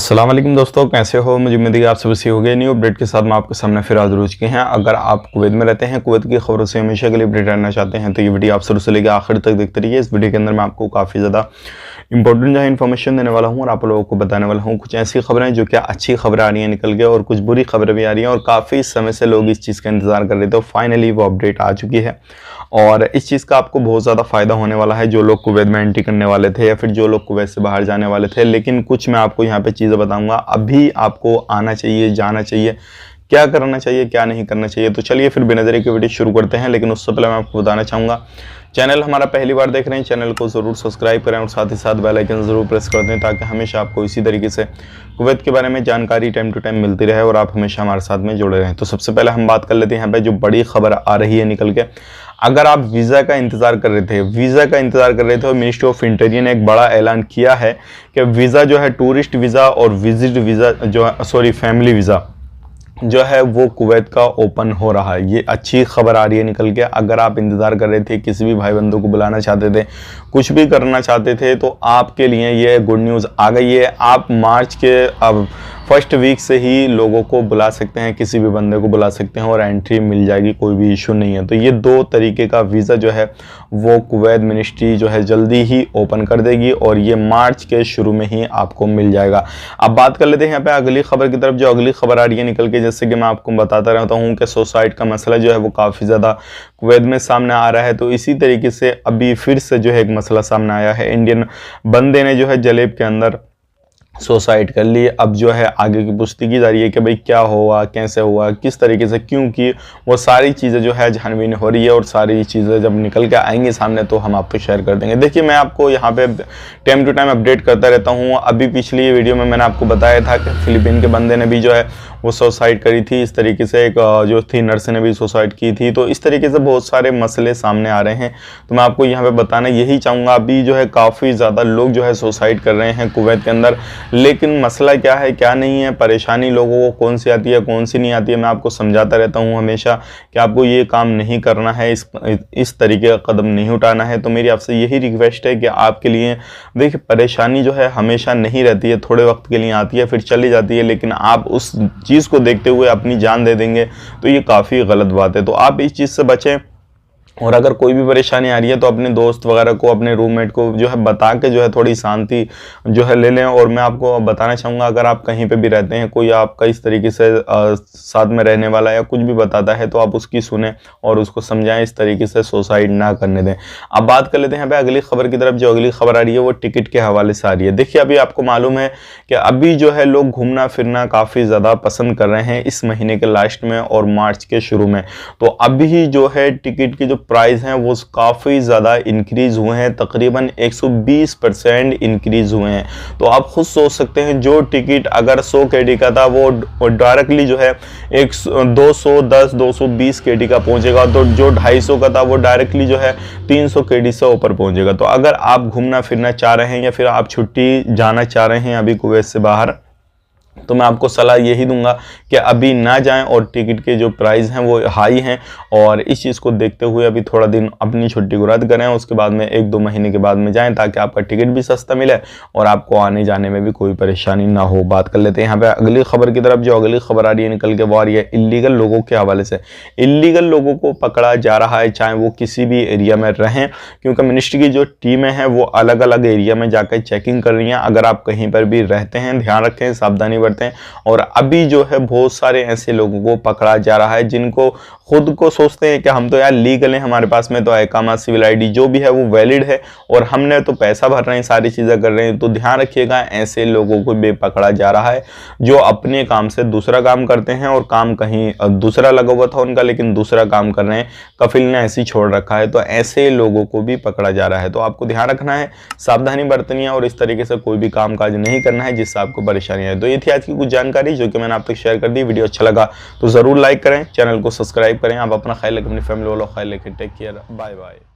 अस्सलाम वालेकुम दोस्तों, कैसे हो। मुझे उम्मीद है कि आप सब अच्छे हो गए। न्यू अपडेट के साथ मैं आपके सामने फिर हाजिर हो चुके हैं। अगर आप कुवैत में रहते हैं, कुवैत की खबरों से हमेशा के लिए अपडेट रहना चाहते हैं तो ये वीडियो आप शुरू से लेकर आखिर तक देखते रहिए। इस वीडियो के अंदर मैं आपको काफ़ी ज़्यादा इंपॉर्टेंट जो है इन्फॉर्मेशन देने वाला हूँ और आप लोगों को बताने वाला हूँ कुछ ऐसी खबरें जो क्या अच्छी खबरें आ रही हैं निकल के, और कुछ बुरी खबरें भी आ रही हैं और काफ़ी समय से लोग इस चीज़ का इंतज़ार कर रहे थे। फाइनली वो अपडेट आ चुकी है और इस चीज़ का आपको बहुत ज़्यादा फ़ायदा होने वाला है। जो लोग कुवैत में एंट्री करने वाले थे या फिर जो लोग कुवैत से बाहर जाने वाले थे, लेकिन कुछ मैं आपको यहाँ पे चीज़ें बताऊँगा। अभी आपको आना चाहिए, जाना चाहिए, क्या करना चाहिए, क्या नहीं करना चाहिए। तो चलिए फिर बिना देरी के वीडियो शुरू करते हैं। लेकिन उससे पहले मैं आपको बताना चाहूँगा, चैनल हमारा पहली बार देख रहे हैं, चैनल को ज़रूर सब्सक्राइब करें और साथ ही साथ बेल आइकन ज़रूर प्रेस कर दें ताकि हमेशा आपको इसी तरीके से कुवैत के बारे में जानकारी टाइम टू टाइम मिलती रहे और आप हमेशा हमारे साथ में जुड़े रहें। तो सबसे पहले हम बात कर लेते हैं यहाँ पे जो बड़ी खबर आ रही है निकल के। अगर आप वीज़ा का इंतज़ार कर रहे थे और मिनिस्ट्री ऑफ इंटीरियर ने एक बड़ा ऐलान किया है कि वीज़ा जो है, टूरिस्ट वीज़ा और विजिट वीज़ा जो है, फैमिली वीज़ा जो है वो कुवैत का ओपन हो रहा है। ये अच्छी खबर आ रही है निकल के। अगर आप इंतज़ार कर रहे थे, किसी भी भाई बंधु को बुलाना चाहते थे, कुछ भी करना चाहते थे, तो आपके लिए ये गुड न्यूज़ आ गई है। आप मार्च के अब फर्स्ट वीक से ही लोगों को बुला सकते हैं, किसी भी बंदे को बुला सकते हैं और एंट्री मिल जाएगी, कोई भी इशू नहीं है। तो ये दो तरीके का वीज़ा जो है वो कुवैत मिनिस्ट्री जो है जल्दी ही ओपन कर देगी और ये मार्च के शुरू में ही आपको मिल जाएगा। अब बात कर लेते हैं यहाँ पे अगली खबर की तरफ। जो अगली खबर आ रही है निकल के, जैसे कि मैं आपको बताता रहता हूँ कि सुसाइड का मसला जो है वो काफ़ी ज़्यादा कुवैत में सामने आ रहा है। तो इसी तरीके से अभी फिर से जो है एक मसला सामने आया है। इंडियन बंदे ने जो है जलेब के अंदर सुसाइड कर ली। अब जो है आगे की पुष्टि की जा रही है कि भाई क्या हुआ, कैसे हुआ, किस तरीके से, क्योंकि वो सारी चीज़ें जो है छानबीन हो रही है और सारी चीज़ें जब निकल के आएंगी सामने तो हम आपको शेयर कर देंगे। देखिए, मैं आपको यहाँ पे टाइम टू टाइम अपडेट करता रहता हूँ। अभी पिछली वीडियो में मैंने आपको बताया था कि फिलीपीन के बंदे ने भी जो है वो सुसाइड करी थी। इस तरीके से एक जो थी नर्स ने भी सुसाइड की थी। तो इस तरीके से बहुत सारे मसले सामने आ रहे हैं। तो मैं आपको यहाँ पे बताना यही चाहूँगा, अभी जो है काफ़ी ज़्यादा लोग जो है सुसाइड कर रहे हैं कुवैत के अंदर। लेकिन मसला क्या है, क्या नहीं है, परेशानी लोगों को कौन सी आती है, कौन सी नहीं आती है, मैं आपको समझाता रहता हूँ हमेशा कि आपको ये काम नहीं करना है, इस तरीके का कदम नहीं उठाना है। तो मेरी आपसे यही रिक्वेस्ट है कि आपके लिए, देखिए, परेशानी जो है हमेशा नहीं रहती है, थोड़े वक्त के लिए आती है फिर चली जाती है। लेकिन आप उस चीज़ को देखते हुए अपनी जान दे देंगे तो ये काफ़ी गलत बात है। तो आप इस चीज़ से बचें और अगर कोई भी परेशानी आ रही है तो अपने दोस्त वगैरह को, अपने रूममेट को जो है बता के जो है थोड़ी शांति जो है ले लें। और मैं आपको बताना चाहूँगा, अगर आप कहीं पे भी रहते हैं, कोई आपका इस तरीके से साथ में रहने वाला या कुछ भी बताता है तो आप उसकी सुने और उसको समझाएं, इस तरीके से सुसाइड ना करने दें। अब बात कर लेते हैं यहाँ पे अगली खबर की तरफ। जो अगली खबर आ रही है वो टिकट के हवाले से आ रही है। देखिए, अभी आपको मालूम है कि अभी जो है लोग घूमना फिरना काफ़ी ज़्यादा पसंद कर रहे हैं इस महीने के लास्ट में और मार्च के शुरू में। तो अभी जो है टिकट की जो प्राइस हैं वो काफ़ी ज़्यादा इंक्रीज़ हुए हैं, तकरीबन 120% इंक्रीज़ हुए हैं। तो आप खुद सोच सकते हैं, जो टिकट अगर 100 KD का था वो डायरेक्टली जो है 210 220 KD का पहुंचेगा। तो जो 250 का था वो डायरेक्टली जो है 300 KD से ऊपर पहुंचेगा। तो अगर आप घूमना फिरना चाह रहे हैं या फिर आप छुट्टी जाना चाह रहे हैं अभी कुवैत से बाहर, तो मैं आपको सलाह यही दूंगा कि अभी ना जाएं और टिकट के जो प्राइस हैं वो हाई हैं। और इस चीज़ को देखते हुए अभी थोड़ा दिन अपनी छुट्टी को रद्द करें, उसके बाद में 1-2 महीने के बाद में जाएं ताकि आपका टिकट भी सस्ता मिले और आपको आने जाने में भी कोई परेशानी ना हो। बात कर लेते हैं यहाँ पे अगली खबर की तरफ। जो अगली खबर आ रही है निकल के वो आ रही है इल्लीगल लोगों के हवाले से। इल्लीगल लोगों को पकड़ा जा रहा है, चाहे वो किसी भी एरिया में रहें, क्योंकि मिनिस्ट्री की जो टीमें हैं वो अलग अलग एरिया में जाकर चेकिंग कर रही हैं। अगर आप कहीं पर भी रहते हैं, ध्यान रखें, सावधानी बरतें। और अभी जो है बहुत सारे ऐसे लोगों को पकड़ा जा रहा है जिनको खुद को सोचते हैं कि हम तो यार लीगल हैं, हमारे पास में तो इकामा, सिविल ID जो भी है वो वैलिड है और हमने तो पैसा भर रहे हैं, सारी चीज़ें कर रहे हैं। तो ध्यान रखिएगा, ऐसे लोगों को भी पकड़ा जा रहा है जो अपने काम से दूसरा काम करते हैं और काम कहीं दूसरा लगा हुआ था उनका, लेकिन दूसरा काम कर रहे हैं, कफिल ने ऐसे ही छोड़ रखा है। तो ऐसे लोगों को भी पकड़ा जा रहा है। तो आपको ध्यान रखना है, सावधानी बरतनी है और इस तरीके से कोई भी काम काज नहीं करना है जिससे आपको परेशानी आए। तो ये थी आज की कुछ जानकारी जो कि मैंने आप तक शेयर कर दी। वीडियो अच्छा लगा तो ज़रूर लाइक करें, चैनल को सब्सक्राइब करें। आप अपना ख्याल रखें, अपनी फैमिली वालों का ख्याल रखें। Take care, bye bye.